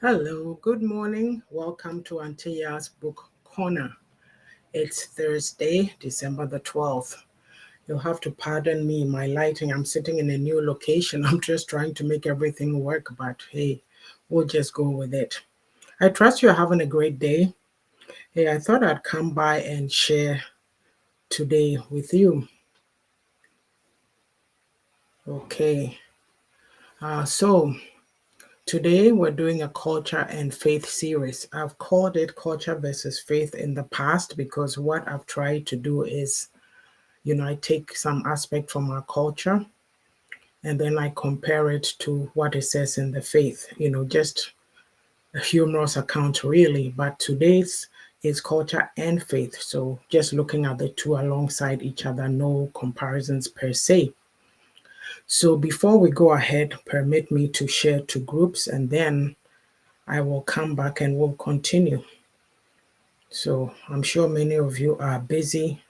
Hello, good morning. Welcome to Auntie Yaa'S Book Corner. It's Thursday, December the 12th. You'll have to pardon me, my lighting. I'm sitting in a new location. I'm just trying to make everything work, but hey, we'll just go with it. I trust you're having a great day. Hey, I thought I'd come by and share today with you. Okay, so today we're doing a culture and faith series. I've called it culture versus faith in the past because what I've tried to do is, I take some aspect from our culture and then I compare it to what it says in the faith, just a humorous account really. But today's is culture and faith. So just looking at the two alongside each other, no comparisons per se. So before we go ahead, permit me to share two groups and then I will come back and we'll continue. So I'm sure many of you are busy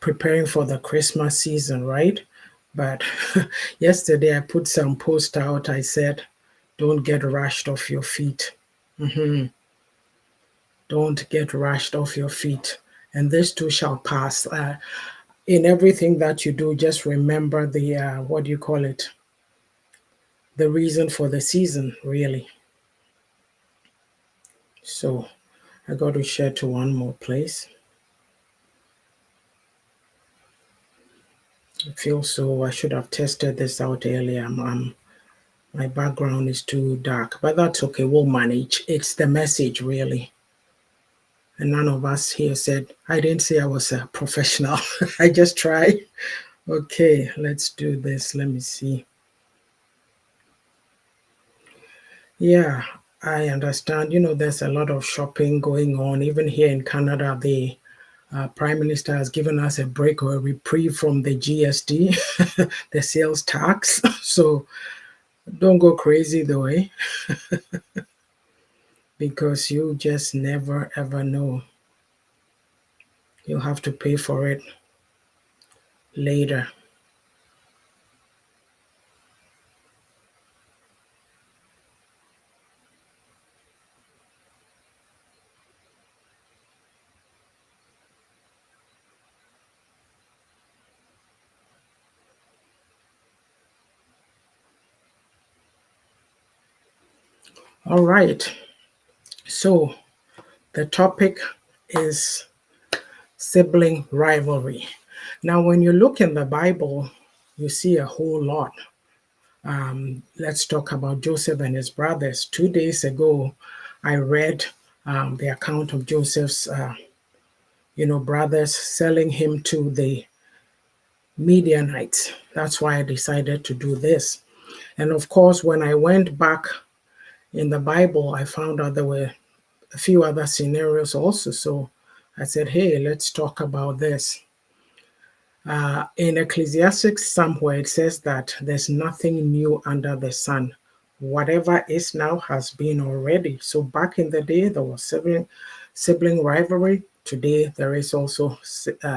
preparing for the Christmas season, right? But yesterday I put some post out. I said, don't get rushed off your feet. Don't get rushed off your feet. And this too shall pass. In everything that you do, just remember the, what do you call it? The reason for the season, really. So I got to share to one more place. I feel so I should have tested this out earlier. My background is too dark, but that's okay. We'll manage. It's the message, really. And none of us here said, I didn't say I was a professional. I just tried. Okay, let's do this. Let me see. Yeah, I understand. There's a lot of shopping going on. Even here in Canada, the Prime Minister has given us a break or a reprieve from the GST, the sales tax. So don't go crazy though, because you just never ever know. You'll have to pay for it later. All right. So the topic is sibling rivalry. Now, when you look in the Bible, you see a whole lot. Let's talk about Joseph and his brothers. 2 days ago, I read the account of Joseph's, brothers selling him to the Midianites. That's why I decided to do this. And of course, when I went back in the Bible, I found out there were a few other scenarios also. So I said, hey, let's talk about this. In Ecclesiastes, somewhere it says that there's nothing new under the sun. Whatever is now has been already. So back in the day, there was sibling rivalry. Today, there is also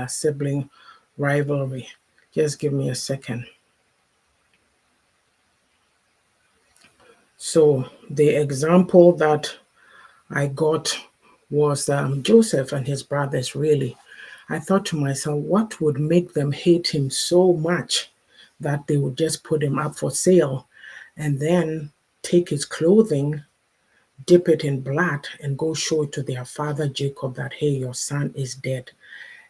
sibling rivalry. Just give me a second. So the example that I got was Joseph and his brothers, really. I thought to myself, what would make them hate him so much that they would just put him up for sale and then take his clothing, dip it in blood, and go show it to their father Jacob that, hey, your son is dead.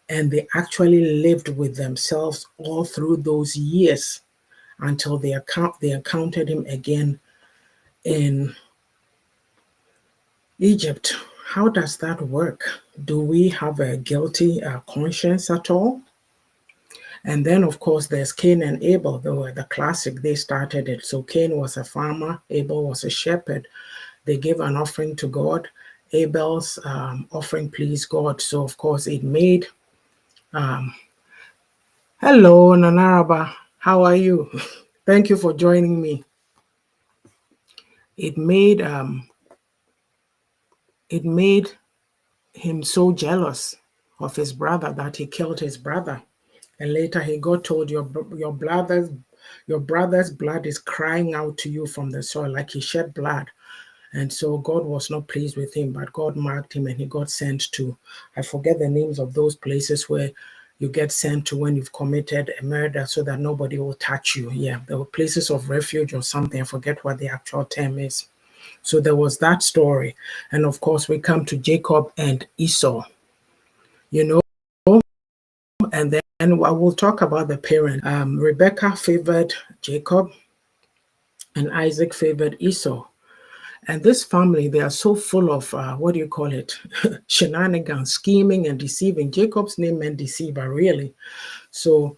And they actually lived with themselves all through those years until they encountered him again in Egypt. How does that work? Do we have a guilty conscience at all? And then, of course, there's Cain and Abel. They were the classic. They started it. So Cain was a farmer. Abel was a shepherd. They gave an offering to God. Abel's offering pleased God. So, of course, it made... Hello, Nanaraba. How are you? Thank you for joining me. It made him so jealous of his brother that he killed his brother. And later he got told, your Your brother's blood is crying out to you from the soil, like he shed blood. And so God was not pleased with him, but God marked him and he got sent to, I forget the names of those places where you get sent to when you've committed a murder so that nobody will touch you. Yeah, there were places of refuge or something. I forget what the actual term is. So there was that story. And of course, we come to Jacob and Esau, you know, and then I will talk about the parents. Rebecca favored Jacob and Isaac favored Esau. And this family, they are so full of, what do you call it? Shenanigans, scheming and deceiving. Jacob's name meant deceiver, really. So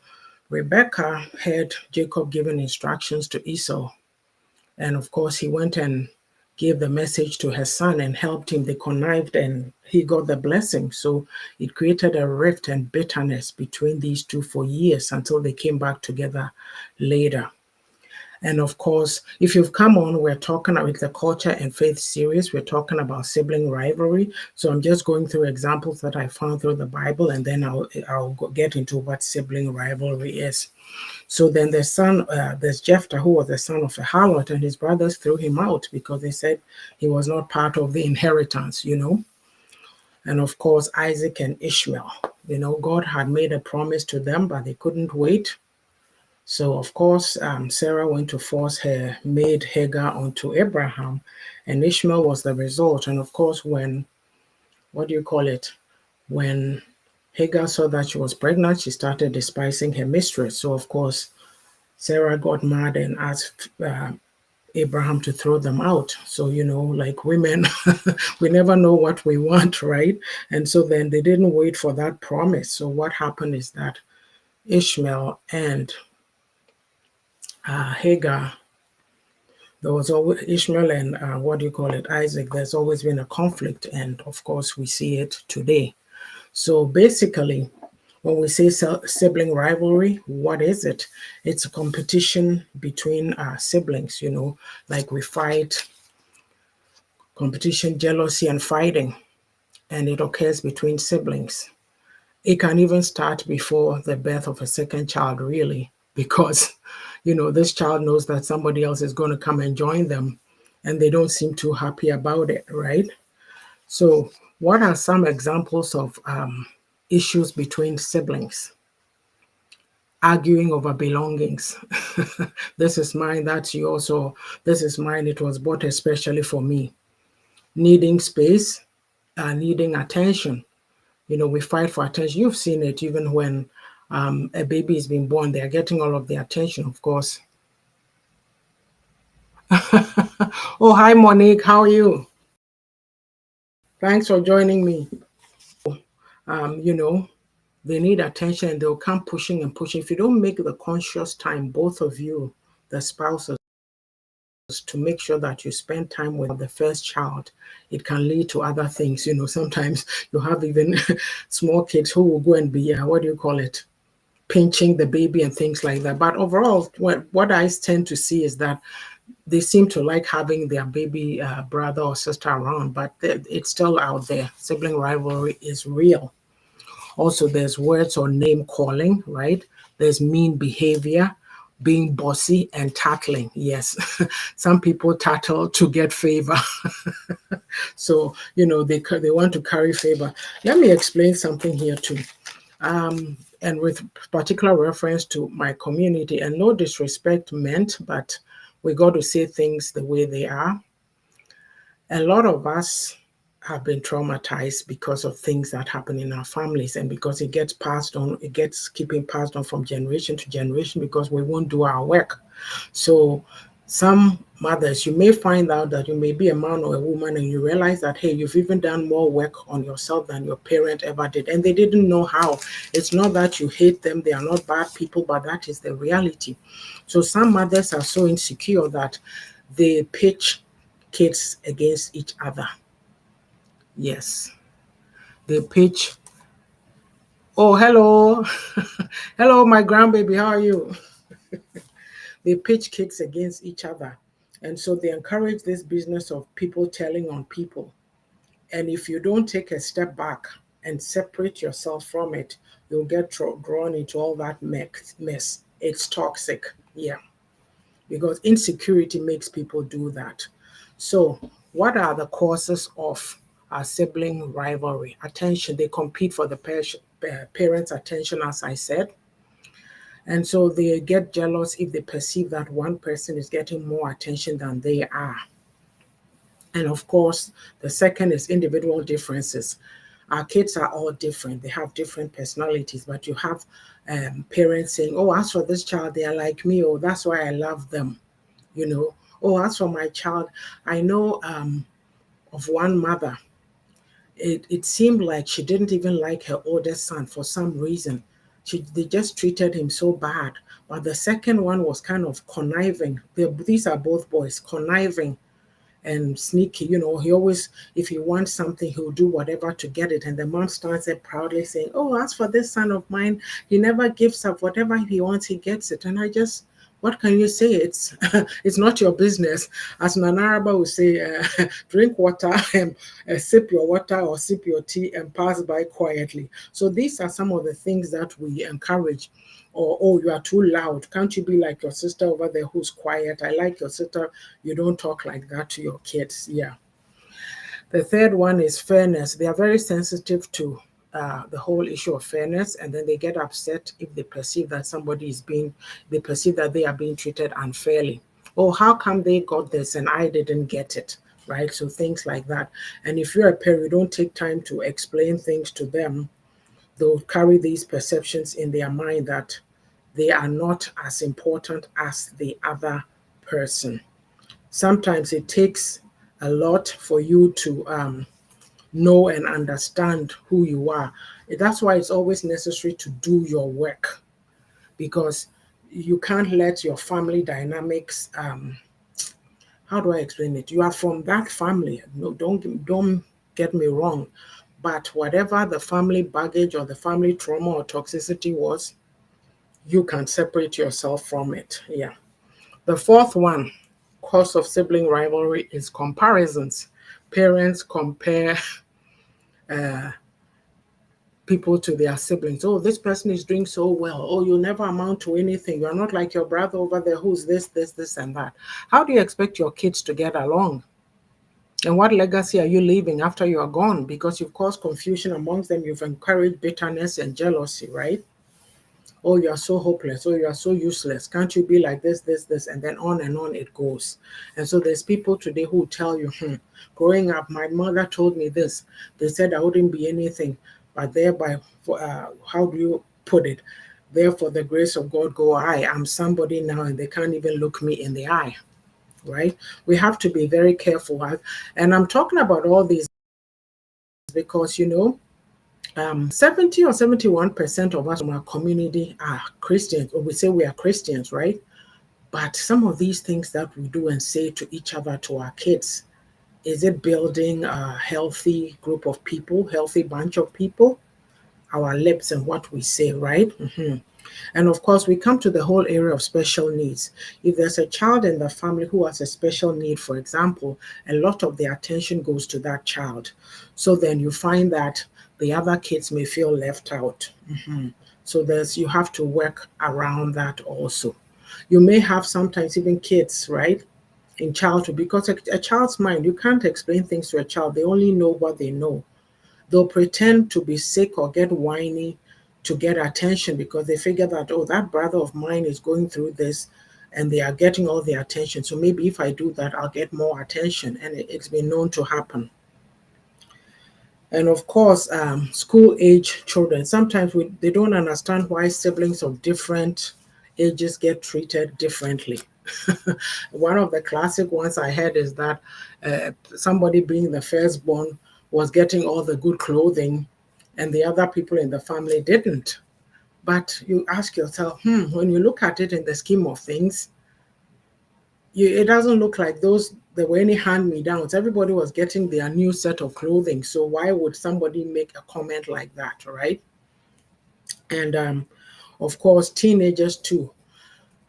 Rebecca had Jacob giving instructions to Esau. And of course, he went and gave the message to her son and helped him. They connived and he got the blessing. So it created a rift and bitterness between these two for years until they came back together later. And of course, if you've come on, we're talking about the Culture and Faith series. We're talking about sibling rivalry. So I'm just going through examples that I found through the Bible, and then I'll get into what sibling rivalry is. So then there's Jephthah, who was the son of a harlot, and his brothers threw him out because they said he was not part of the inheritance, And of course, Isaac and Ishmael, God had made a promise to them, but they couldn't wait. So, of course, Sarah went to force her maid Hagar onto Abraham, and Ishmael was the result. And of course, when Hagar saw that she was pregnant, she started despising her mistress. So, of course, Sarah got mad and asked Abraham to throw them out. So, like women, we never know what we want, right? And so then they didn't wait for that promise. So what happened is that Ishmael and Hagar, there was always Ishmael and Isaac. There's always been a conflict, and of course we see it today. So basically, when we say sibling rivalry, what is it? It's a competition between siblings, like we fight, competition, jealousy, and fighting, and it occurs between siblings. It can even start before the birth of a second child, really, because this child knows that somebody else is going to come and join them, and they don't seem too happy about it, right? So what are some examples of issues between siblings? Arguing over belongings. This is mine, that's yours, or this is mine, it was bought especially for me. Needing space, needing attention. We fight for attention. You've seen it even when a baby is being born, they're getting all of the attention, of course. Oh, hi, Monique. How are you? Thanks for joining me. They need attention and they'll come pushing and pushing. If you don't make the conscious time, both of you, the spouses, to make sure that you spend time with the first child, it can lead to other things. Sometimes you have even small kids who will go and be, pinching the baby and things like that. But overall, what I tend to see is that they seem to like having their baby brother or sister around, but it's still out there. Sibling rivalry is real. Also, there's words or name calling, right? There's mean behavior, being bossy, and tattling. Yes, some people tattle to get favor. So, they want to curry favor. Let me explain something here too. And with particular reference to my community, and no disrespect meant, but we got to say things the way they are. A lot of us have been traumatized because of things that happen in our families, and because it gets passed on, it gets keeping passed on from generation to generation because we won't do our work. So some mothers, you may find out that you may be a man or a woman and you realize that, hey, you've even done more work on yourself than your parent ever did, and they didn't know how. It's not that you hate them, they are not bad people, but that is the reality. So some mothers are so insecure that they pitch kids against each other. Yes, they pitch. Oh, hello. Hello, my grandbaby, how are you? They pitch kids against each other. And so they encourage this business of people telling on people. And if you don't take a step back and separate yourself from it, you'll get drawn into all that mess. It's toxic. Yeah, because insecurity makes people do that. So, what are the causes of a sibling rivalry? Attention, they compete for the parents' attention, as I said. And so they get jealous if they perceive that one person is getting more attention than they are. And of course, the second is individual differences. Our kids are all different. They have different personalities, but you have parents saying, oh, as for this child, they are like me. Oh, that's why I love them. You know, oh, as for my child, I know of one mother. It seemed like she didn't even like her oldest son for some reason. They just treated him so bad. But the second one was kind of conniving. These are both boys, conniving and sneaky. You know, he always, if he wants something, he'll do whatever to get it. And the mom stands there proudly saying, oh, as for this son of mine, he never gives up. Whatever he wants, he gets it. And I just, what can you say? It's it's not your business. As Nanaraba would say, drink water and sip your water or sip your tea and pass by quietly. So these are some of the things that we encourage. Or, oh, you are too loud. Can't you be like your sister over there who's quiet? I like your sister. You don't talk like that to your kids. Yeah. The third one is fairness. They are very sensitive to the whole issue of fairness, and then they get upset if they perceive that they perceive that they are being treated unfairly. Oh, how come they got this and I didn't get it? Right? So things like that. And if you're a parent, you don't take time to explain things to them, they'll carry these perceptions in their mind that they are not as important as the other person. Sometimes it takes a lot for you to know and understand who you are. That's why it's always necessary to do your work, because you can't let your family dynamics, how do I explain it? You are from that family. No, don't get me wrong. But whatever the family baggage or the family trauma or toxicity was, you can separate yourself from it. Yeah. The fourth one, cause of sibling rivalry, is comparisons. Parents compare people to their siblings. Oh, this person is doing so well. Oh, you never amount to anything. You're not like your brother over there who's this, and that. How do you expect your kids to get along? And what legacy are you leaving after you are gone? Because you've caused confusion amongst them, you've encouraged bitterness and jealousy, right? Oh, you are so hopeless. Oh, you are so useless. Can't you be like this, and then on and on it goes. And so there's people today who tell you, growing up, my mother told me this. They said I wouldn't be anything, but thereby, how do you put it? Therefore, the grace of God go I. I'm somebody now, and they can't even look me in the eye, right? We have to be very careful. And I'm talking about all these because, 70 or 71% of us from our community are Christians, or we say we are Christians, right? But some of these things that we do and say to each other, to our kids, is it building a healthy group of people, healthy bunch of people? Our lips and what we say, right? And of course, we come to the whole area of special needs. If there's a child in the family who has a special need, for example, a lot of the attention goes to that child. So then you find that the other kids may feel left out. So you have to work around that also. You may have sometimes even kids, right, in childhood, because a child's mind, you can't explain things to a child. They only know what they know. They'll pretend to be sick or get whiny to get attention because they figure that, oh, that brother of mine is going through this and they are getting all the attention. So maybe if I do that, I'll get more attention. And it's been known to happen. And of course, school age children, sometimes they don't understand why siblings of different ages get treated differently. One of the classic ones I heard is that somebody being the firstborn was getting all the good clothing and the other people in the family didn't. But you ask yourself, when you look at it in the scheme of things, it doesn't look like there were any hand-me-downs. Everybody was getting their new set of clothing. So why would somebody make a comment like that, right? And of course, teenagers too.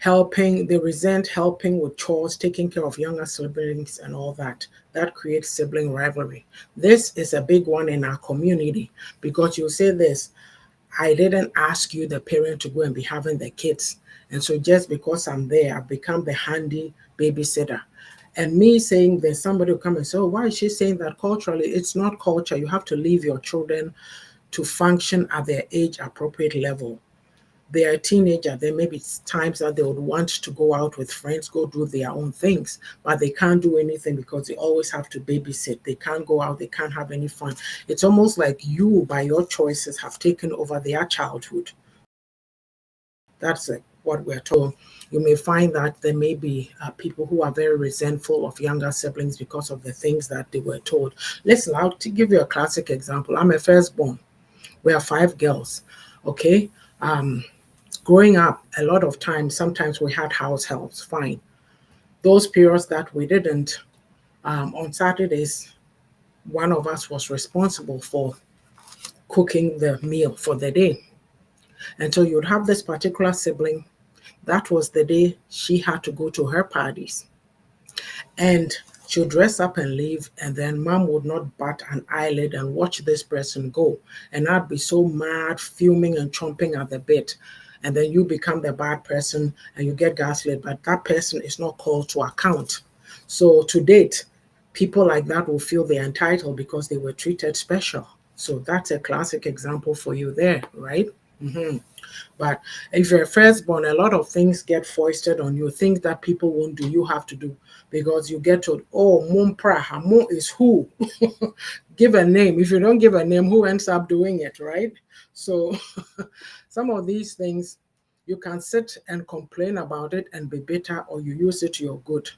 They resent helping with chores, taking care of younger siblings and all that. That creates sibling rivalry. This is a big one in our community because you say this, I didn't ask you, the parent, to go and be having the kids. And so just because I'm there, I've become the handy babysitter. And me saying there's somebody will come and say, oh, why is she saying that culturally? It's not culture. You have to leave your children to function at their age appropriate level. They are a teenager. There may be times that they would want to go out with friends, go do their own things, but they can't do anything because they always have to babysit. They can't go out. They can't have any fun. It's almost like you, by your choices, have taken over their childhood. That's what we're told. You may find that there may be people who are very resentful of younger siblings because of the things that they were told. Listen, I'll give you a classic example. I'm a firstborn. We are 5 girls. Okay. Growing up, a lot of times, sometimes we had house helps, fine. Those periods that we didn't, on Saturdays, one of us was responsible for cooking the meal for the day. And so you'd have this particular sibling, that was the day she had to go to her parties. And she'll dress up and leave, and then mom would not bat an eyelid and watch this person go. And I'd be so mad, fuming and chomping at the bit. And then you become the bad person and you get gaslit, but that person is not called to account. So to date, people like that will feel they're entitled because they were treated special. So that's a classic example for you there, right? But if you're a firstborn, a lot of things get foisted on you. Things that people won't do, you have to do, because you get told, oh, Mumpra, Mo is who? Give a name. If you don't give a name, who ends up doing it, right? So some of these things, you can sit and complain about it and be bitter, or you use it to your good.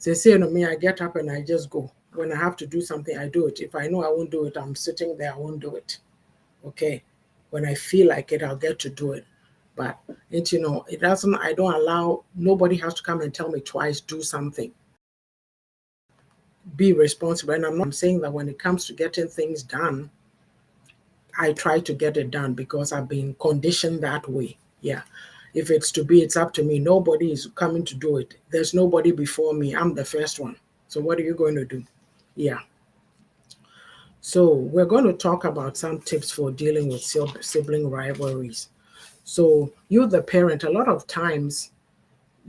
They say, me, I get up and I just go. When I have to do something, I do it. If I know I won't do it, I'm sitting there, I won't do it. Okay. When I feel like it, I'll get to do it. But it doesn't, I don't allow, nobody has to come and tell me twice, do something. Be responsible. And I'm saying that when it comes to getting things done, I try to get it done because I've been conditioned that way. Yeah. If it's to be, it's up to me. Nobody is coming to do it. There's nobody before me. I'm the first one. So what are you going to do? Yeah. So we're going to talk about some tips for dealing with sibling rivalries. So you, the parent, a lot of times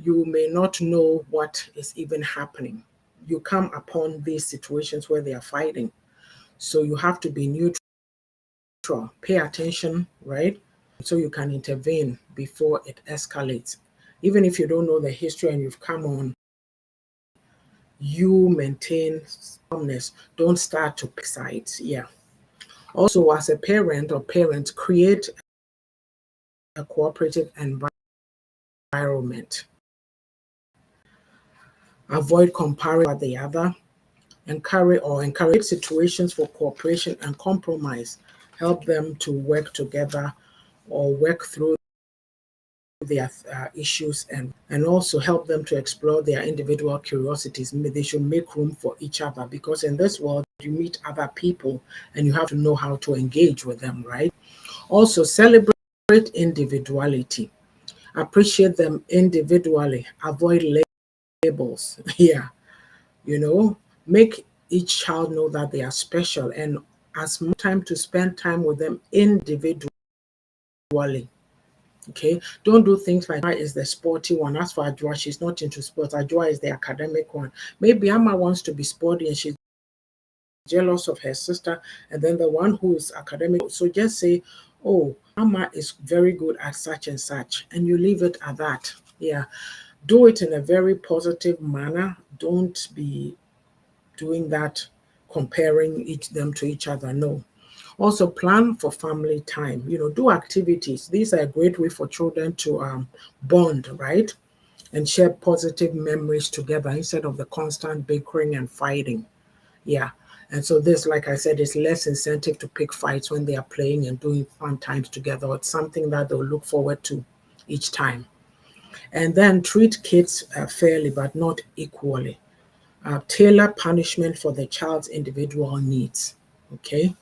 you may not know what is even happening. You come upon these situations where they are fighting. So you have to be neutral, pay attention, right? So you can intervene before it escalates. Even if you don't know the history and you've come on, you maintain calmness. Don't start to pick sides. Yeah. Also, as a parent or parents, create a cooperative environment. Avoid comparing with the other. Encourage situations for cooperation and compromise. Help them to work together or work through their issues, and also help them to explore their individual curiosities. They should make room for each other, because in this world you meet other people and you have to know how to engage with them, right? Also, celebrate individuality. Appreciate them individually. Avoid labels. Yeah. Make each child know that they are special, and as much time to spend time with them individually. Okay, don't do things like Ajua is the sporty one. As for Ajua, she's not into sports. Ajua is the academic one. Maybe Amma wants to be sporty and she's jealous of her sister, and then the one who is academic. So just say, oh, Amma is very good at such and such, and you leave it at that. Yeah, do it in a very positive manner. Don't be doing that, comparing them to each other. No. Also, plan for family time. Do activities. These are a great way for children to bond, right? And share positive memories together instead of the constant bickering and fighting. Yeah. And so this, like I said, is less incentive to pick fights when they are playing and doing fun times together. It's something that they'll look forward to each time. And then treat kids fairly, but not equally. Tailor punishment for the child's individual needs. Okay.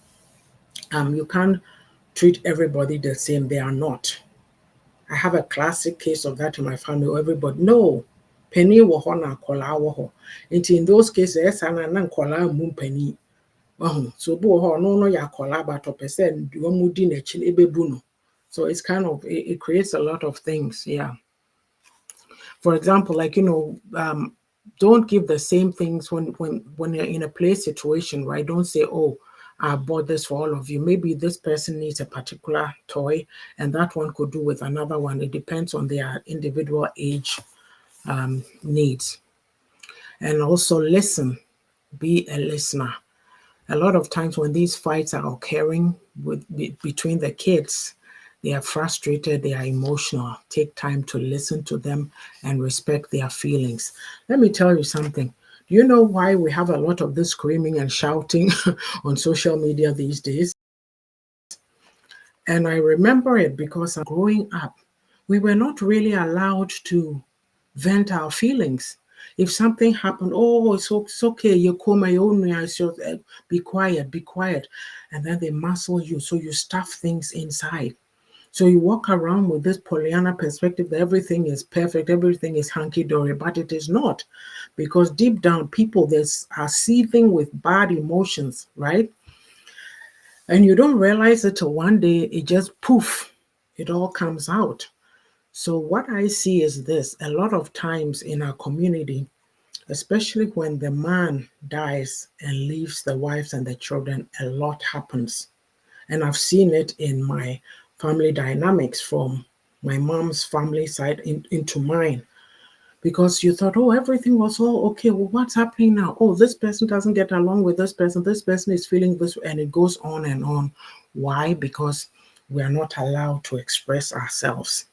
You can't treat everybody the same. They are not. I have a classic case of that in my family. Everybody, no, penny wo ho na kola wo ho. In those cases, esa na kola mu penny. So bo ho no ya kola, but opese nduwa mu di na chi ebebu no. So it's kind of, it creates a lot of things. Yeah. For example, like, don't give the same things when you're in a play situation, right? Don't say, oh, I bought this for all of you. Maybe this person needs a particular toy and that one could do with another one. It depends on their individual age needs. And also listen, be a listener. A lot of times when these fights are occurring between the kids, they are frustrated, they are emotional. Take time to listen to them and respect their feelings. Let me tell you something. Do you know why we have a lot of this screaming and shouting on social media these days? And I remember it because growing up, we were not really allowed to vent our feelings. If something happened, oh, it's okay, you call my own, be quiet, be quiet. And then they muscle you, so you stuff things inside. So you walk around with this Pollyanna perspective that everything is perfect, everything is hunky-dory, but it is not. Because deep down, people are seething with bad emotions, right? And you don't realize it till one day it just poof, it all comes out. So what I see is this: a lot of times in our community, especially when the man dies and leaves the wives and the children, a lot happens. And I've seen it in my family dynamics from my mom's family side into mine. Because you thought, oh, everything was all okay. Well, what's happening now? Oh, this person doesn't get along with this person. This person is feeling this, and it goes on and on. Why? Because we are not allowed to express ourselves.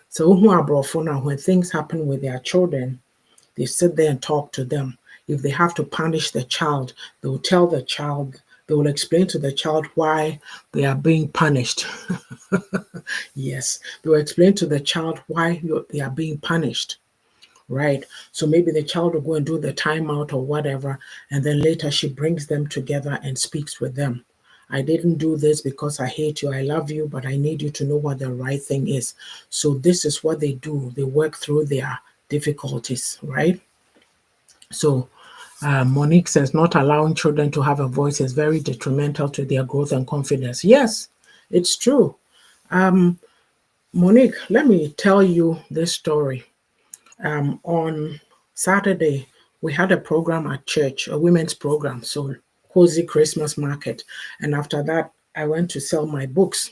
So when things happen with their children, they sit there and talk to them. If they have to punish the child, they will tell the child, they will explain to the child why they are being punished. Yes, they will explain to the child why they are being punished. Right. So maybe the child will go and do the timeout or whatever, and then later she brings them together and speaks with them. I didn't do this because I hate you. I love you, but I need you to know what the right thing is. So this is what they do. They work through their difficulties, right? So Monique says not allowing children to have a voice is very detrimental to their growth and confidence. Yes, it's true. Monique, let me tell you this story. On Saturday, we had a program at church, a women's program, so cozy Christmas market. And after that, I went to sell my books.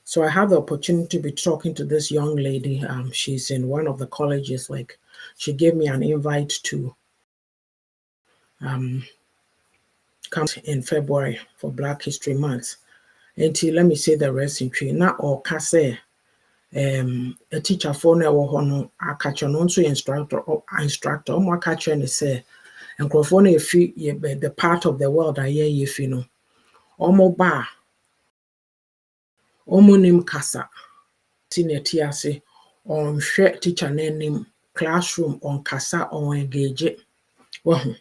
So I had the opportunity to be talking to this young lady. She's in one of the colleges. Like, she gave me an invite to come in February for Black History Month. Until let me say the rest in tree. Not all kase. A teacher for no ɛwɔ hɔ no aka no nso instructor ɔmo aka kyerɛ ne sɛ nkurɔfoɔ no efi the part of the world a yɛyɛ fi no ɔmo ba ɔmo nim kasa ti na ti ase ɔnhwɛ teacher n'anim classroom ɔnkasa ɔngage wɔho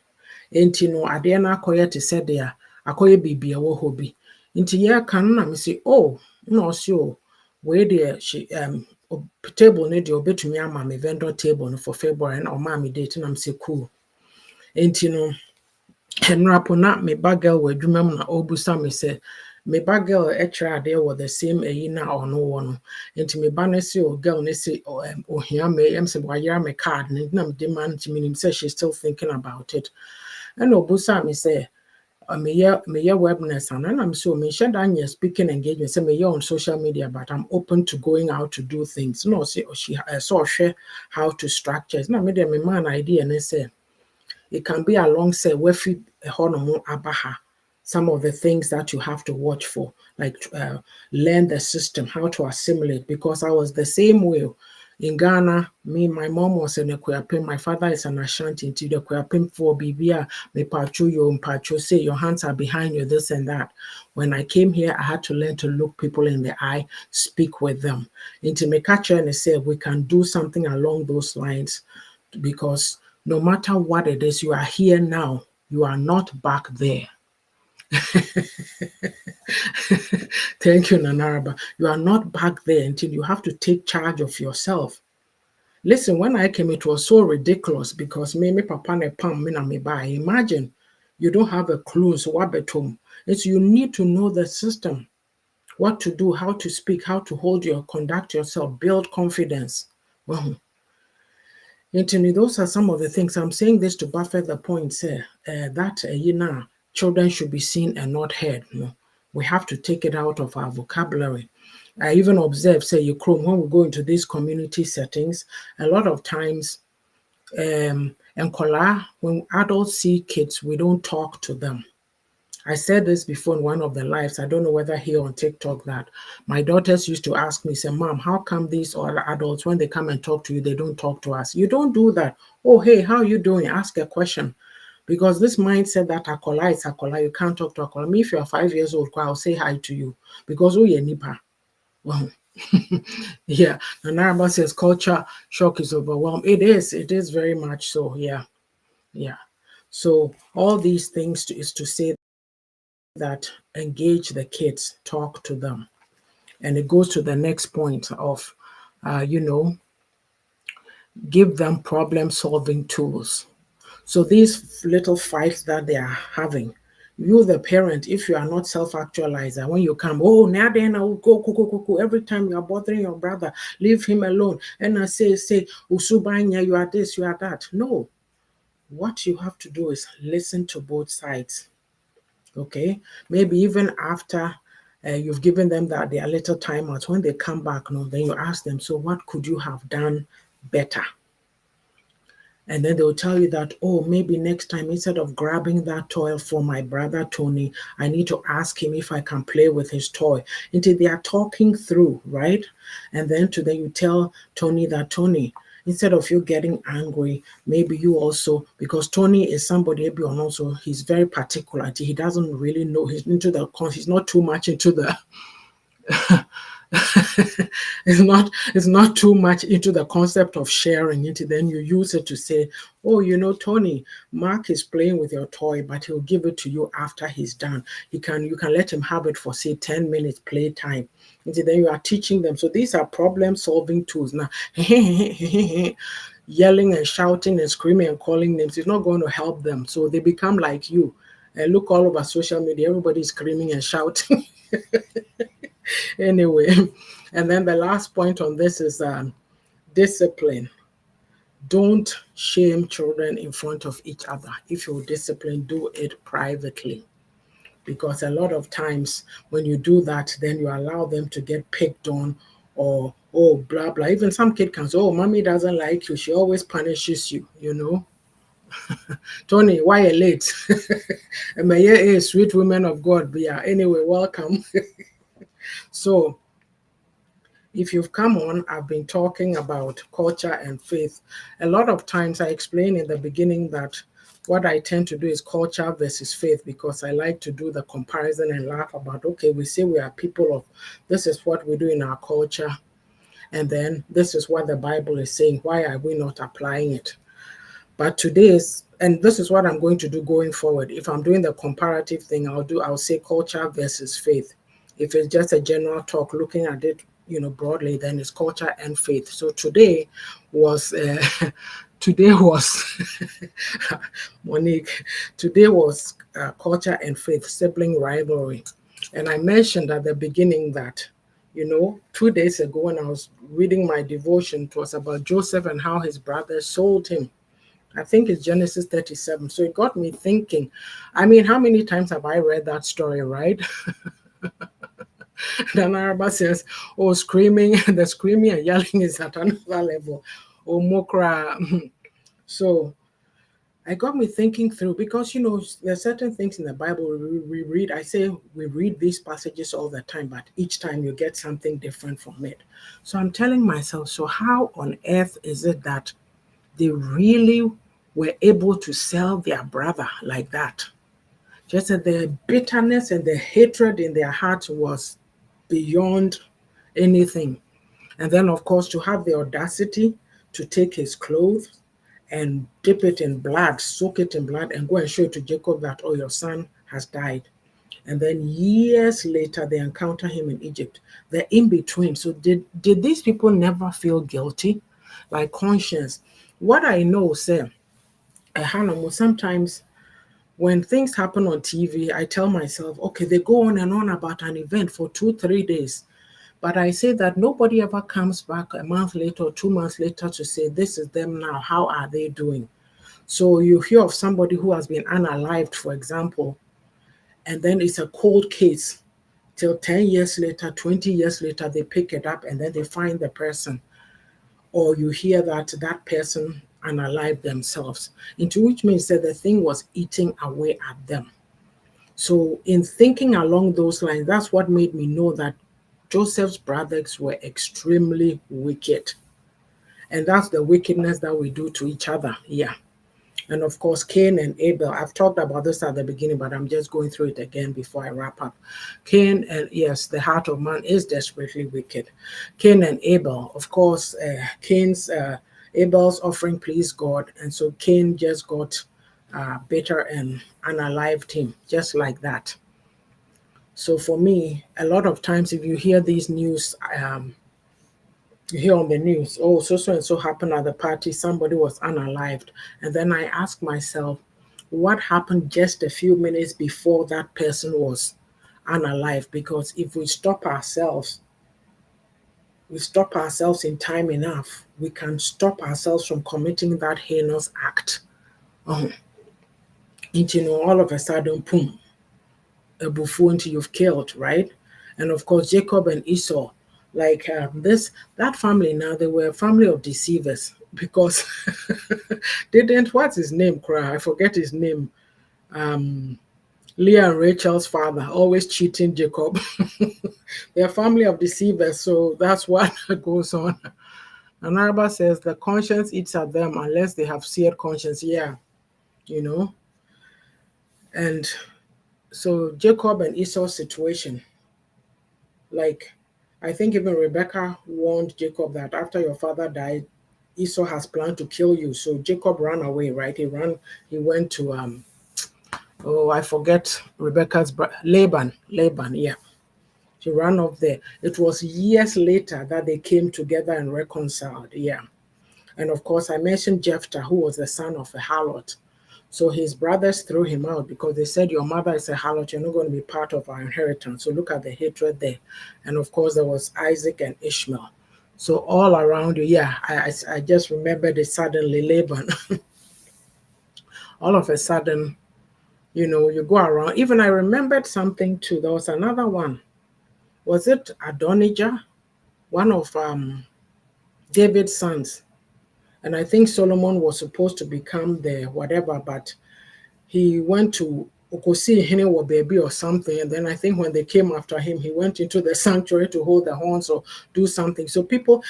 enti no adeɛ no akɔyɛ te sɛ deɛ akɔyɛ biribi ɛwɔ hɔ bi nti yɛka no na me sɛ oh na ɔse o wei deɛ she table no deɛ obetumi ama me vendor table no for February na ɔma me date na me sɛ cool enti no henrapo na me ba girl wɔ adwuma mu na ɔbusa me sɛ me ba girl ɛkyerɛ adeɛ wɔ the same ayi na ɔno wɔ no enti me ba no sɛ o girl no sɛ ohia me ɛm sɛ wayera me card no na me de ma nti menim sɛ she's still thinking about it ɛna ɔbusa me sɛ meyɛ webinars and I'm so menhyɛ speaking engagement say meyɛ on social media but I'm open to going out to do things no say she saw how to structure na me dem man idea and say it can be alongside wefi honomo abaha some of the things that you have to watch for like learn the system how to assimilate because I was the same way. In Ghana, my mom was an Equapim, my father is an Ashanti into the Equapim for Bibia, me pachu yo mpacho say your hands are behind you, this and that. When I came here, I had to learn to look people in the eye, speak with them. Into me catcher and say we can do something along those lines because no matter what it is, you are here now, you are not back there. Thank you, Nanaraba. You are not back there until you have to take charge of yourself. Listen, when I came, it was so ridiculous because me papa ne pam me na me buy. Imagine you don't have a clue, so what betom. It's you need to know the system, what to do, how to speak, how to conduct yourself, build confidence. Well, intimately, those are some of the things. I'm saying this to buffet the point, sir, that children should be seen and not heard. We have to take it out of our vocabulary. I even observe, say, when we go into these community settings, a lot of times, and when adults see kids, we don't talk to them. I said this before in one of the lives. I don't know whether here on TikTok that my daughters used to ask me, say, Mom, how come these other adults, when they come and talk to you, they don't talk to us? You don't do that. Oh, hey, how are you doing? Ask a question. Because this mindset that Akola is Akola, you can't talk to Akola. Me, if you're 5 years old, I'll say hi to you. Because oh, yeah, nipa. Well, yeah. And Naraba says culture shock is overwhelmed. It is very much so. Yeah. Yeah. So all these things is to say that engage the kids, talk to them. And it goes to the next point of, give them problem solving tools. So these little fights that they are having, you, the parent, if you are not self-actualizer, when you come, oh, now then I will go. Every time you are bothering your brother, leave him alone. And I say, Usubanya, you are this, you are that. No. What you have to do is listen to both sides. Okay, maybe even after you've given them their little time out, when they come back, then you ask them, so what could you have done better? And then they'll tell you that, oh, maybe next time, instead of grabbing that toy for my brother Tony, I need to ask him if I can play with his toy. Until they are talking through, right? And then you tell Tony that, Tony, instead of you getting angry, maybe you also, because Tony is somebody, also, he's very particular. He doesn't really know, he's not too much into the it's not too much into the concept of sharing it. Then you use it to say, oh, Tony, Mark is playing with your toy, but he'll give it to you after he's done. You can let him have it for, say, 10 minutes playtime. And then you are teaching them. So these are problem solving tools. Now yelling and shouting and screaming and calling names is not going to help them. So they become like you. And look all over social media, everybody's screaming and shouting. Anyway, and then the last point on this is discipline. Don't shame children in front of each other. If you discipline, do it privately. Because a lot of times when you do that, then you allow them to get picked on, or, oh, blah, blah. Even some kid can say, oh, mommy doesn't like you. She always punishes you, Tony, why are you late? May you sweet women of God. But yeah, anyway, welcome. So, if you've come on, I've been talking about culture and faith. A lot of times I explain in the beginning that what I tend to do is culture versus faith, because I like to do the comparison and laugh about, okay, we say we are people of, this is what we do in our culture, and then this is what the Bible is saying. Why are we not applying it? But and this is what I'm going to do going forward. If I'm doing the comparative thing, I'll say culture versus faith. If it's just a general talk, looking at it, broadly, then it's culture and faith. So today was Monique. Today was culture and faith, sibling rivalry, and I mentioned at the beginning that 2 days ago when I was reading my devotion, it was about Joseph and how his brothers sold him. I think it's Genesis 37. So it got me thinking. I mean, how many times have I read that story, right? Then Araba says, oh, the screaming and yelling is at another level. Oh, Mokra. So I got me thinking through, because, there are certain things in the Bible we read. I say we read these passages all the time, but each time you get something different from it. So I'm telling myself, so how on earth is it that they really were able to sell their brother like that? Just that the bitterness and the hatred in their hearts was beyond anything. And then, of course, to have the audacity to take his clothes and dip it in blood, soak it in blood, and go and show to Jacob that, oh, your son has died. And then years later, they encounter him in Egypt. They're in between. So did these people never feel guilty? Like conscience. What I know, sir, sometimes When things happen on TV, I tell myself, okay, they go on and on about an event for 2-3 days. But I say that nobody ever comes back a month later or 2 months later to say, this is them now, how are they doing? So you hear of somebody who has been unalived, for example, and then it's a cold case till 10 years later, 20 years later, they pick it up and then they find the person. Or you hear that that person unalived themselves, into which means that the thing was eating away at them. So in thinking along those lines, that's what made me know that Joseph's brothers were extremely wicked. And that's the wickedness that we do to each other. Yeah. And of course, Cain and Abel. I've talked about this at the beginning, but I'm just going through it again before I wrap up. Cain and yes, the heart of man is desperately wicked. Cain and Abel. Of course, Abel's offering pleased God, and so Cain just got bitter and unalived him, just like that. So for me, a lot of times, if you hear these news, you hear on the news, oh, so and so happened at the party, somebody was unalived. And then I ask myself, what happened just a few minutes before that person was unalived? Because if we stop ourselves in time enough, we can stop ourselves from committing that heinous act. Oh, all of a sudden, boom, a buffoon you've killed, right? And of course, Jacob and Esau, like that family now, they were a family of deceivers because they didn't, what's his name, cry? I forget his name. Leah and Rachel's father, always cheating Jacob. They're a family of deceivers, so that's what goes on. And Araba says the conscience eats at them unless they have seared conscience. Yeah, you know. And so Jacob and Esau's situation, like, I think even Rebecca warned Jacob that after your father died, Esau has planned to kill you. So Jacob ran away, right? He went to oh, I forget Rebecca's Laban, yeah. He ran off there. It was years later that they came together and reconciled, yeah. And of course, I mentioned Jephthah, who was the son of a harlot. So his brothers threw him out because they said, your mother is a harlot, you're not going to be part of our inheritance. So look at the hatred there. And of course, there was Isaac and Ishmael. So all around you, yeah, I just remembered it suddenly, Laban. All of a sudden, you go around. Even I remembered something too. There was another one. Was it Adonijah? One of David's sons. And I think Solomon was supposed to become the whatever, but he went to Okosi Hinewa baby or something. And then I think when they came after him, he went into the sanctuary to hold the horns or do something. So people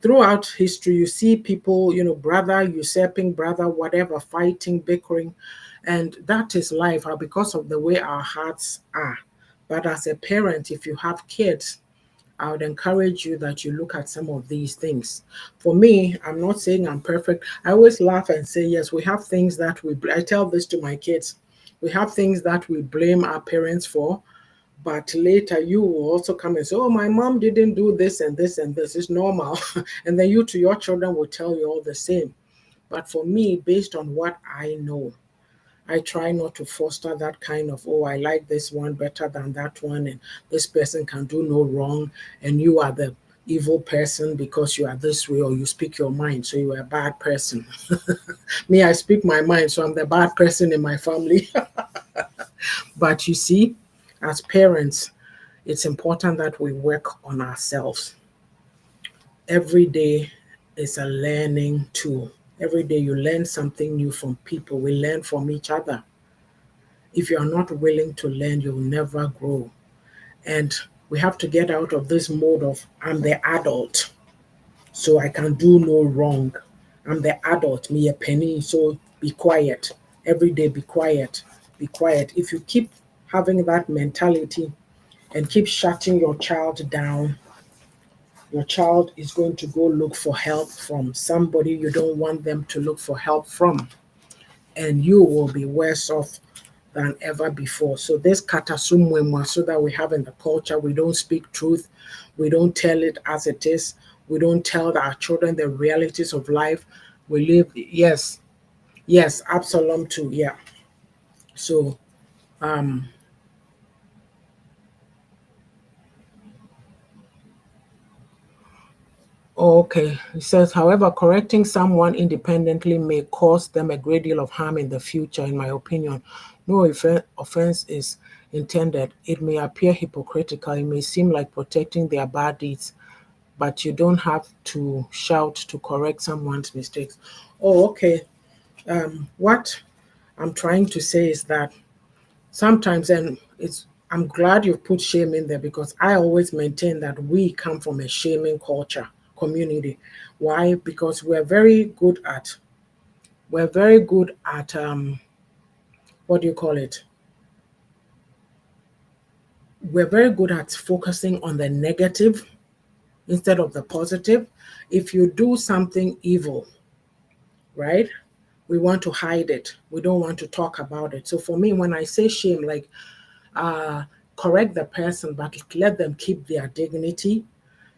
throughout history, you see people, brother usurping brother, whatever, fighting, bickering. And that is life because of the way our hearts are. But as a parent, if you have kids, I would encourage you that you look at some of these things. For me, I'm not saying I'm perfect. I always laugh and say, yes, we have things that I tell this to my kids. We have things that we blame our parents for, but later you will also come and say, oh, my mom didn't do this and this and this. It's normal. And then you to your children will tell you all the same. But for me, based on what I know, I try not to foster that kind of, oh, I like this one better than that one, and this person can do no wrong, and you are the evil person because you are this way, or you speak your mind, so you are a bad person. Me, I speak my mind, so I'm the bad person in my family. But you see, as parents, it's important that we work on ourselves. Every day is a learning tool. Every day you learn something new from people. We learn from each other. If you are not willing to learn, you'll never grow. And we have to get out of this mode of, I'm the adult, so I can do no wrong. I'm the adult, me a penny, so be quiet. Every day, be quiet. Be quiet. If you keep having that mentality and keep shutting your child down, your child is going to go look for help from somebody you don't want them to look for help from. And you will be worse off than ever before. So this katasumwemwa, so that we have in the culture, we don't speak truth, we don't tell it as it is, we don't tell our children the realities of life. We live, yes, Absalom too, yeah. So okay, it says, however, correcting someone independently may cause them a great deal of harm in the future, in my opinion. No offense is intended. It may appear hypocritical. It may seem like protecting their bad deeds, but you don't have to shout to correct someone's mistakes. Oh, okay. What I'm trying to say is that sometimes, and it's I'm glad you put shame in there, because I always maintain that we come from a shaming culture community. Why? Because we're very good at what do you call it? We're very good at focusing on the negative instead of the positive. If you do something evil, right? We want to hide it. We don't want to talk about it. So for me, when I say shame, like uh, correct the person, but let them keep their dignity.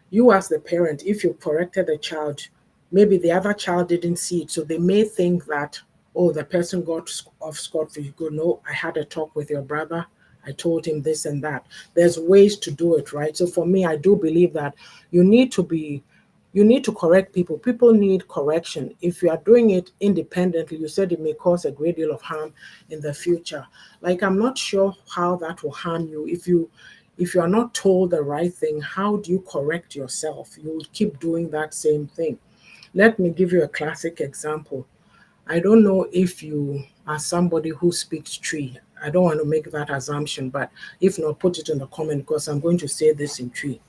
You, as the parent, if you corrected the child, maybe the other child didn't see it, so they may think that, oh, the person got off scot-free. You go, no, I had a talk with your brother. I told him this and that. There's ways to do it, right? So for me, I do believe that you need to be you need to correct people. People need correction. If you are doing it independently, you said it may cause a great deal of harm in the future. Like, I'm not sure how that will harm you. If you are not told the right thing, how do you correct yourself? You will keep doing that same thing. Let me give you a classic example. I don't know if you are somebody who speaks tree. I don't want to make that assumption, but if not, put it in the comment, because I'm going to say this in tree.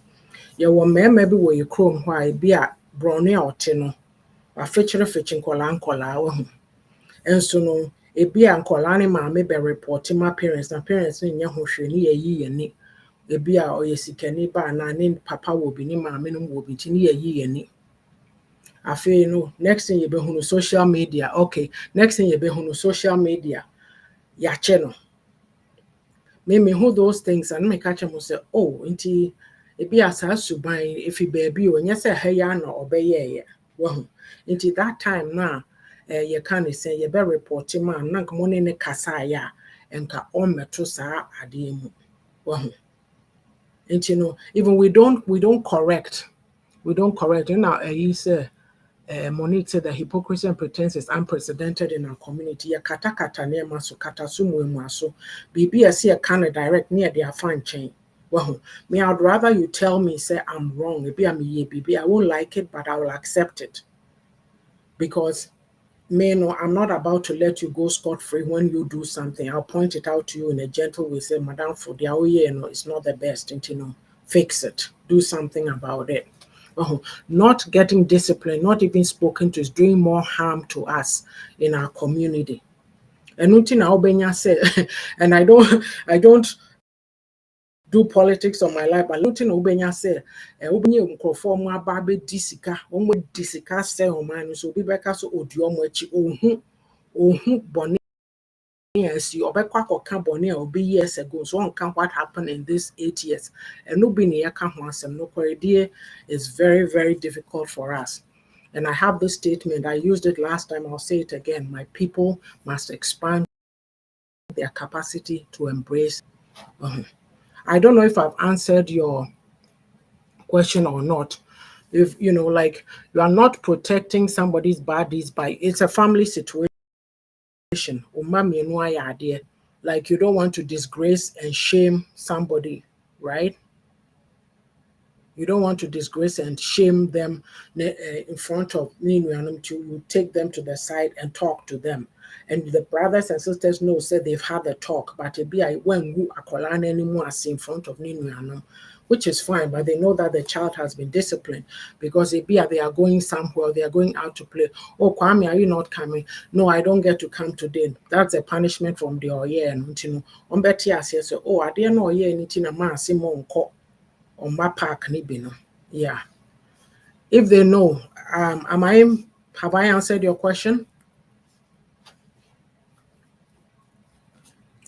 Yɛwɔ mmarima bi wɔ yɛ kurom hɔ a ebi a borɔno a ɔte no wafekyerefekye nkɔlaa nkɔlaa wɔ ho. Nso no, ebi a nkɔlaa ne maame bɛrepɔte ma parents, na parents no nyɛ ho hwee ne yɛyi yɛn ani. Ebi a ɔyɛ sikani ba anaa ne papa wɔ bi ne maame no wɔ bi nti ne yɛyi yɛn ani. Afei no, next thing yɛbɛhu no social media. Okay, next thing yɛbɛhu no social media. Yɛakyɛ no. Mehu those things and me catch mo say, oh, nti ebi asa suban efi baabi o, nyɛ sɛ ha ya na ɔbɛyɛɛyɛ. Wahu. Nti that time na yɛ ka ne sɛ yɛbɛ report ma na nka mo ne kasa ya nka ɔmmɛto saa adeɛ mu. Wahu. Nti no, even we don't correct. We don't correct. You know, he said Monique said that hypocrisy and pretense is unprecedented in our community. Ya kata kata nneɛma so, kata so mu aso. Biribi a ɛsɛ yɛka no direct ne yɛde afa nkyɛn. Well, me, I'd rather you tell me, say I'm wrong. Maybe I'm a baby. I won't like it, but I will accept it. Because me, no, I'm not about to let you go scot-free when you do something. I'll point it out to you in a gentle way, say, Madam, for the yeah, no, it's not the best, and fix it. Do something about it. Not getting disciplined, not even spoken to, is doing more harm to us in our community. And nothing Albania said, and I don't do politics on my life, but nothing Albania said, Albania microphone aba be disika, disika say o man, so be back so odiomochi ohu boni as you obekwa koka boni a obi years ago, so on can what happened in these 8 years. And no be near can wansem no idea is very, very difficult for us. And I have this statement, I used it last time, I'll say it again. My people must expand their capacity to embrace. I don't know if I've answered your question or not. If like, you are not protecting somebody's bodies by, it's a family situation. Like, you don't want to disgrace and shame somebody, right? You don't want to disgrace and shame them in front of Ninuanum. You take them to the side and talk to them. And the brothers and sisters know, say they've had a talk, but it be when you akolan anymore in front of Ninuanum, which is fine, but they know that the child has been disciplined, because it be they are going somewhere, they are going out to play. Oh, Kwame, are you not coming? No, I don't get to come today. That's a punishment from the Oye and say, oh, I didn't know anything a man Simon on my park Nibino. Yeah. If they know, have I answered your question?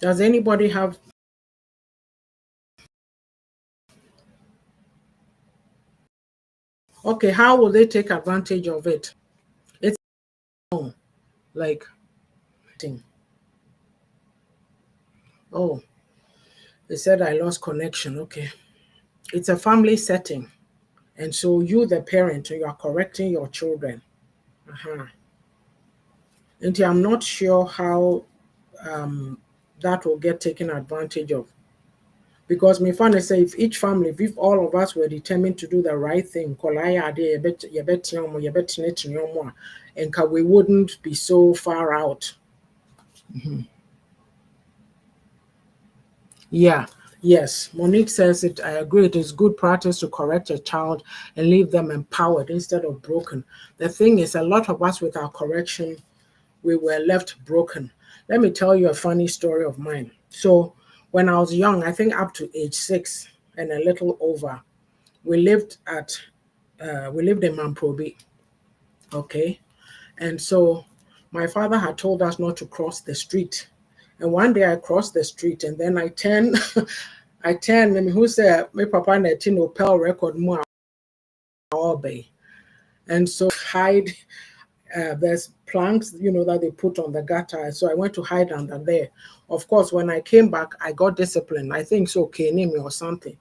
Does anybody have? Okay, how will they take advantage of it? It's like thing. Oh, they said I lost connection. Okay. It's a family setting. And so you, the parent, you are correcting your children. Uh-huh. And I'm not sure how that will get taken advantage of. Because my father say if each family, if all of us were determined to do the right thing, and we wouldn't be so far out. Mhm. Yeah, yes. Monique says it. I agree. It is good practice to correct a child and leave them empowered instead of broken. The thing is, a lot of us with our correction, we were left broken. Let me tell you a funny story of mine. So, when I was young, I think up to age 6 and a little over, we lived at we lived in Mamprobi. Okay, and so my father had told us not to cross the street. And one day I crossed the street and then I turned I turned and who said my papa and Tino Pel record more bay. And so hide there's planks, that they put on the gutter. So I went to hide under there. Of course, when I came back, I got disciplined. I think so, okay, name me or something.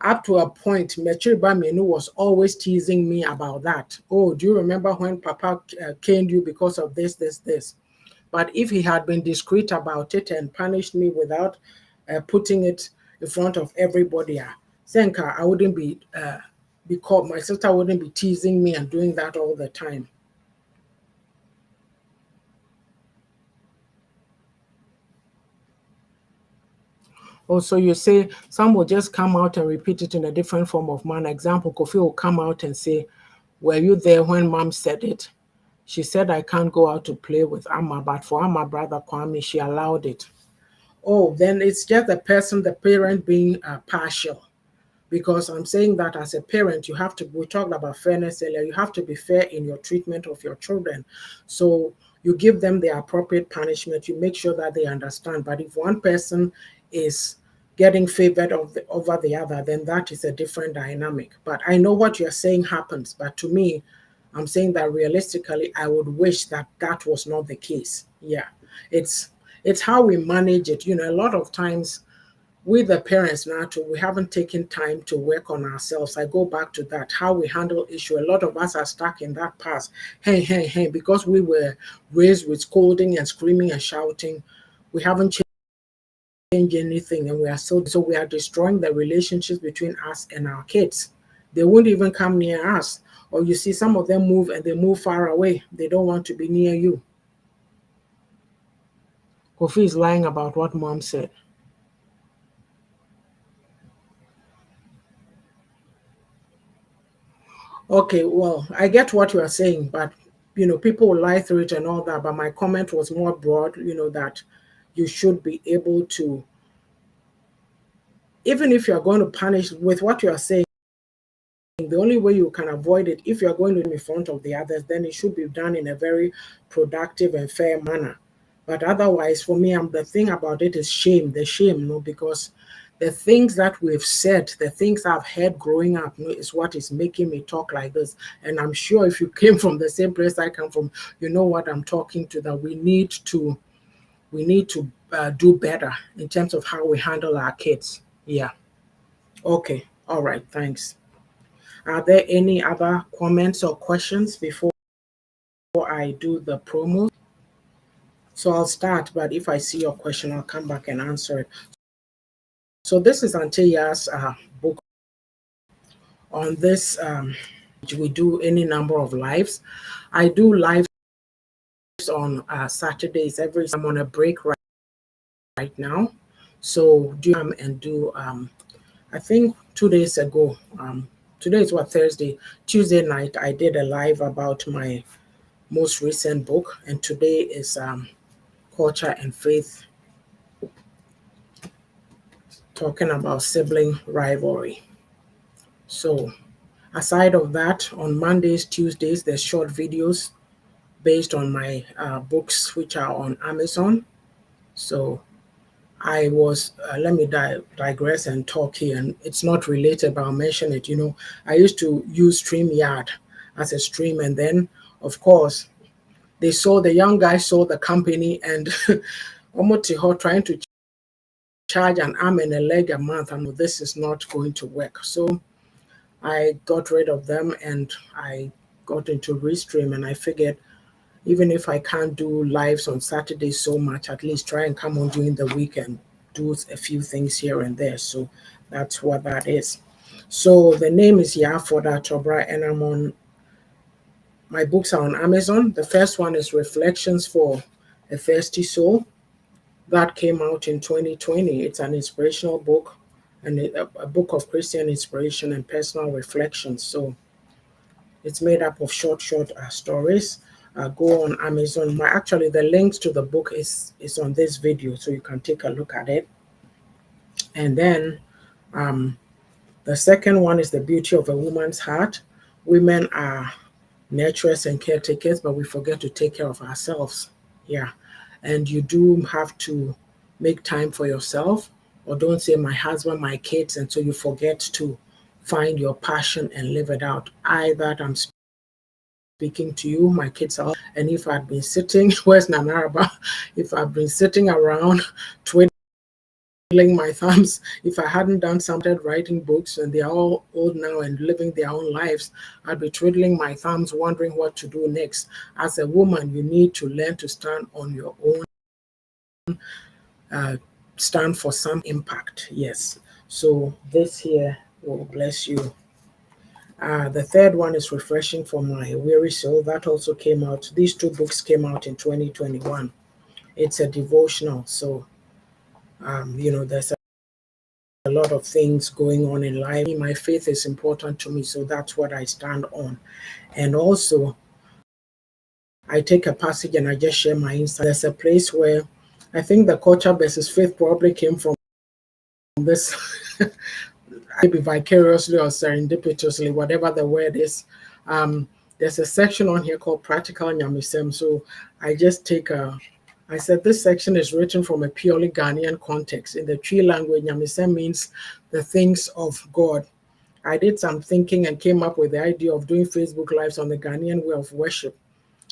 Up to a point, Mechiriba Menu was always teasing me about that. Oh, do you remember when Papa caned you because of this, this, this? But if he had been discreet about it and punished me without putting it in front of everybody, Senka, I wouldn't be caught. My sister wouldn't be teasing me and doing that all the time. Also, you say some will just come out and repeat it in a different form of manner. Example, Kofi will come out and say, were you there when mom said it? She said I can't go out to play with Amma, but for Amma brother Kwame, she allowed it. Oh, then it's just the parent being partial. Because I'm saying that as a parent, we talked about fairness earlier, you have to be fair in your treatment of your children. So you give them the appropriate punishment, you make sure that they understand. But if one person is getting favored over the other, then that is a different dynamic. But I know what you're saying happens. But to me, I'm saying that realistically, I would wish that that was not the case. Yeah, it's how we manage it. A lot of times we the parents now too, we haven't taken time to work on ourselves. I go back to that, how we handle issue. A lot of us are stuck in that past. Hey, because we were raised with scolding and screaming and shouting, we haven't changed anything, and so we are destroying the relationships between us and our kids. They won't even come near us. Or you see some of them move and they move far away. They don't want to be near you. Kofi is lying about what mom said. Okay, well, I get what you are saying, but people will lie through it and all that. But my comment was more broad, that you should be able to, even if you're going to punish with what you are saying, the only way you can avoid it, if you're going to be in front of the others, then it should be done in a very productive and fair manner. But otherwise, for me, the thing about it is shame, the shame, because the things that we've said, the things I've heard growing up, is what is making me talk like this. And I'm sure if you came from the same place I come from, you know what I'm talking to, that we need to do better in terms of how we handle our kids. Yeah. Okay. All right. Thanks. Are there any other comments or questions before I do the promo? So I'll start, but if I see your question, I'll come back and answer it. So this is Auntie Yaa'S book. On this, we do any number of lives. I do lives on Saturdays. I'm on a break right now. So do and do. I think 2 days ago. Today is what, Thursday. Tuesday night, I did a live about my most recent book, and today is culture and faith, talking about sibling rivalry. So aside of that, on Mondays, Tuesdays, there's short videos based on my books, which are on Amazon. So I was, let me digress and talk here, and it's not related, but I'll mention it. I used to use StreamYard as a stream, and then, of course, the young guy sold the company, and almost trying to charge an arm and a leg a month. I know this is not going to work. So I got rid of them and I got into Restream, and I figured even if I can't do lives on Saturdays so much, at least try and come on during the weekend, do a few things here and there. So that's what that is. So the name is Yaa'S, and my books are on Amazon. The first one is Reflections for a Thirsty Soul. That came out in 2020. It's an inspirational book, and a book of Christian inspiration and personal reflections. So it's made up of short stories. Go on Amazon. Actually, the links to the book is on this video, so you can take a look at it. And then the second one is The Beauty of a Woman's Heart. Women are nurturers and caretakers, but we forget to take care of ourselves. Yeah. And you do have to make time for yourself, or don't say my husband, my kids, and so you forget to find your passion and live it out. That I'm speaking to you, my kids are, and if I'd been sitting, where's Nanaraba? If I'd been sitting around twiddling my thumbs, if I hadn't done something, writing books, and they're all old now and living their own lives, I'd be twiddling my thumbs, wondering what to do next. As a woman, you need to learn to stand on your own, stand for some impact. Yes. So this here will bless you. The third one is Refreshing for My Weary Soul. That also came out. These two books came out in 2021. It's a devotional. So, there's a lot of things going on in life. My faith is important to me, so that's what I stand on. And also, I take a passage and I just share my insight. There's a place where I think the culture versus faith probably came from this. Maybe vicariously or serendipitously, whatever the word is. There's a section on here called Practical Nyamisem. So I just I said this section is written from a purely Ghanaian context. In the Twi language, Nyamisem means the things of God. I did some thinking and came up with the idea of doing Facebook Lives on the Ghanaian way of worship.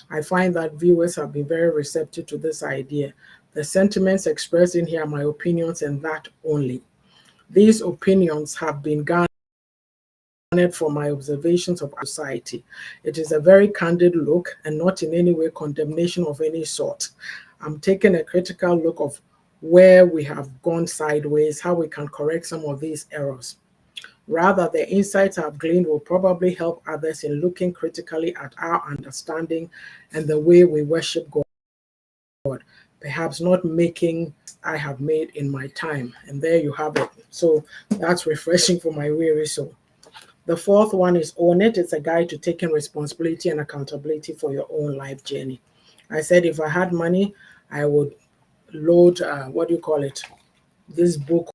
I find that viewers have been very receptive to this idea. The sentiments expressed in here are my opinions and that only. These opinions have been garnered from my observations of society. It is a very candid look and not in any way condemnation of any sort. I'm taking a critical look of where we have gone sideways, how we can correct some of these errors. Rather, the insights I've gleaned will probably help others in looking critically at our understanding and the way we worship God. Perhaps not making I have made in my time. And there you have it. So that's refreshing for my weary soul. The fourth one is Own It. It's a guide to taking responsibility and accountability for your own life journey. I said if I had money, I would load, this book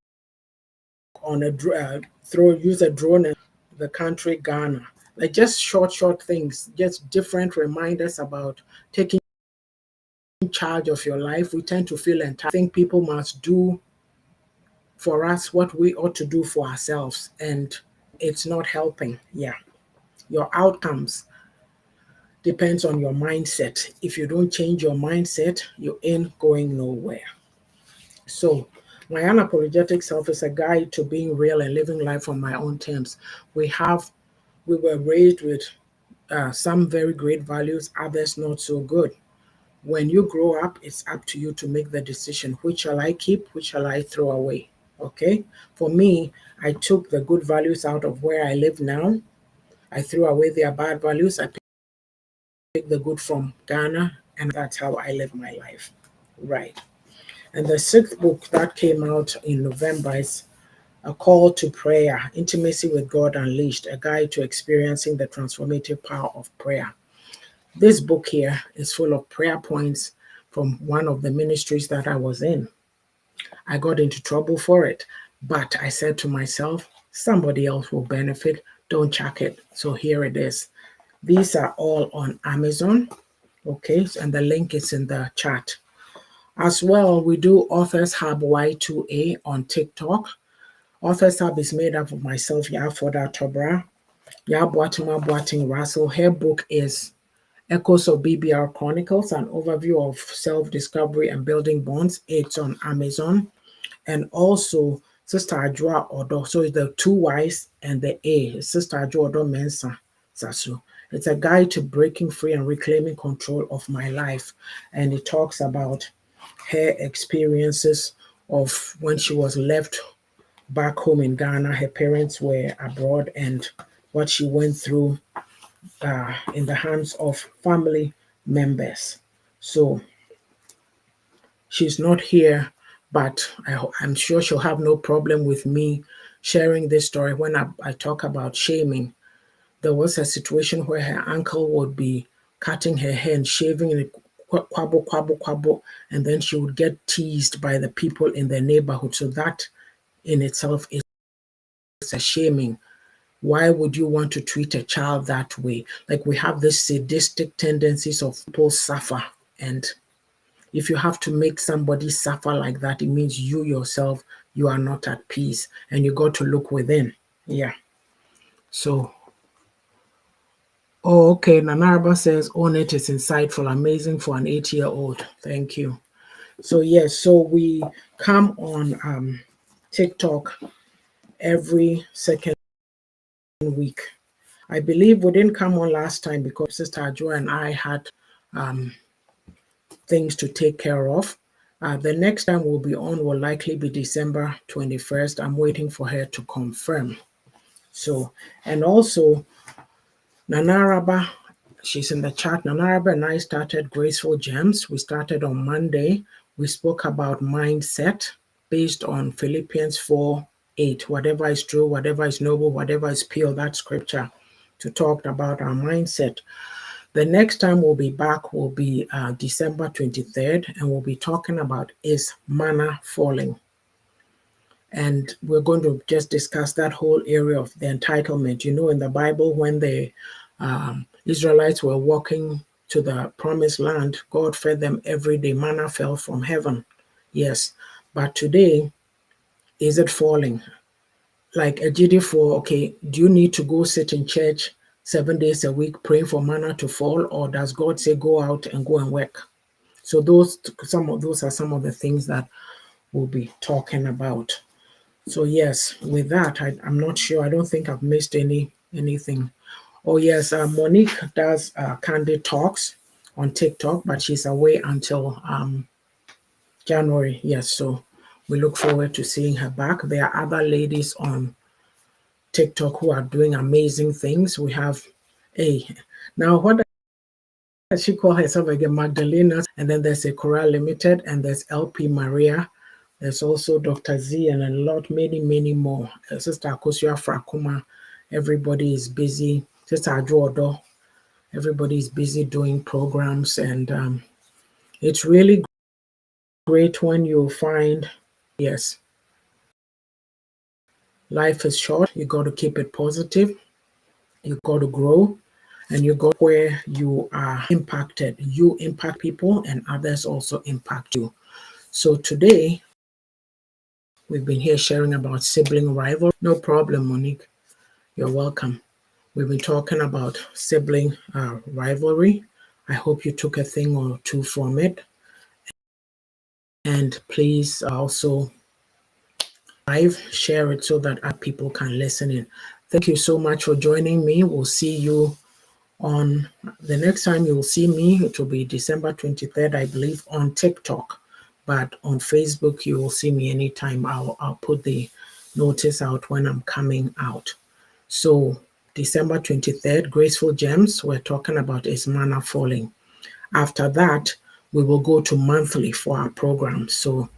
on use a drone in the country Ghana. Like just short things, just different reminders about taking charge of your life. We tend to feel entitled. I think people must do for us what we ought to do for ourselves, and it's not helping. Yeah, your outcomes depends on your mindset. If you don't change your mindset, you ain't going nowhere. So my unapologetic self is a guide to being real and living life on my own terms. We were raised with some very great values, others not so good. When you grow up, it's up to you to make the decision. Which shall I keep? Which shall I throw away? Okay? For me, I took the good values out of where I live now. I threw away their bad values. I picked the good from Ghana, and that's how I live my life. Right. And the sixth book that came out in November is A Call to Prayer, Intimacy with God Unleashed, a guide to experiencing the transformative power of prayer. This book here is full of prayer points from one of the ministries that I was in. I got into trouble for it, but I said to myself, somebody else will benefit. Don't chuck it. So here it is. These are all on Amazon. Okay, and the link is in the chat. As well, we do Authors Hub Y2A on TikTok. Authors Hub is made up of myself, Yaa'S, Boating Russell. Her book is Echoes of BBR Chronicles, an overview of self-discovery and building bonds. It's on Amazon. And also Sister Ajua Odo. So it's the two Y's and the A. Sister Ajua Odo Mensa Sasu. It's a guide to breaking free and reclaiming control of my life. And it talks about her experiences of when she was left back home in Ghana. Her parents were abroad and what she went through in the hands of family members. So she's not here, but I'm sure she'll have no problem with me sharing this story. When I talk about shaming, there was a situation where her uncle would be cutting her hair and shaving it, quabo, quabo, quabo, and then she would get teased by the people in the neighborhood. So that in itself is a shaming. Why would you want to treat a child that way? Like, we have this sadistic tendencies of people suffer, and if you have to make somebody suffer like that, it means you yourself, you are not at peace, and you got to look within. Yeah. So, oh, okay. Nanaraba says, "Own it is insightful, amazing for an 8-year-old." Thank you. So yes, so we come on TikTok every second week. I believe we didn't come on last time because Sister Ajua and I had things to take care of. The next time we'll be on will likely be December 21st. I'm waiting for her to confirm. So, and also Nanaraba, she's in the chat. Nanaraba and I started Graceful Gems. We started on Monday. We spoke about mindset based on Philippians 4:8. Whatever is true, whatever is noble, whatever is pure, that scripture to talk about our mindset. The next time we'll be back will be December 23rd, and we'll be talking about is manna falling. And we're going to just discuss that whole area of the entitlement. You know, in the Bible, when the Israelites were walking to the promised land, God fed them every day. Manna fell from heaven. Yes. But today, is it falling? Like a GD4, okay, do you need to go sit in church 7 days a week praying for manna to fall, or does God say go out and go and work? So those are some of the things that we'll be talking about. So yes, with that, I'm not sure. I don't think I've missed anything. Oh yes, Monique does Candid Talks on TikTok, but she's away until January. Yes, so we look forward to seeing her back. There are other ladies on TikTok who are doing amazing things. We have now what does she call herself again? Magdalena, and then there's a Coral Limited, and there's LP Maria. There's also Dr. Z and a lot, many more. Sister Akosua Frakuma, everybody is busy. Sister Adwodo, everybody is busy doing programs, and it's really great when you find, yes, life is short. You got to keep it positive. You got to grow, and you go where you are impacted. You impact people, and others also impact you. So today, we've been here sharing about sibling rivalry. No problem, Monique. You're welcome. We've been talking about sibling rivalry. I hope you took a thing or two from it. And please also share it so that other people can listen in. Thank you so much for joining me. We'll see you on the next time you will see me. It will be December 23rd, I believe, on TikTok. But on Facebook, you will see me anytime. I'll put the notice out when I'm coming out. So December 23rd, Graceful Gems, we're talking about is manna falling. After that, we will go to monthly for our program. So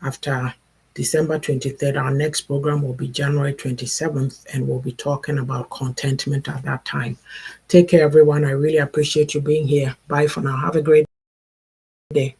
after December 23rd, our next program will be January 27th, and we'll be talking about contentment at that time. Take care, everyone. I really appreciate you being here. Bye for now. Have a great day.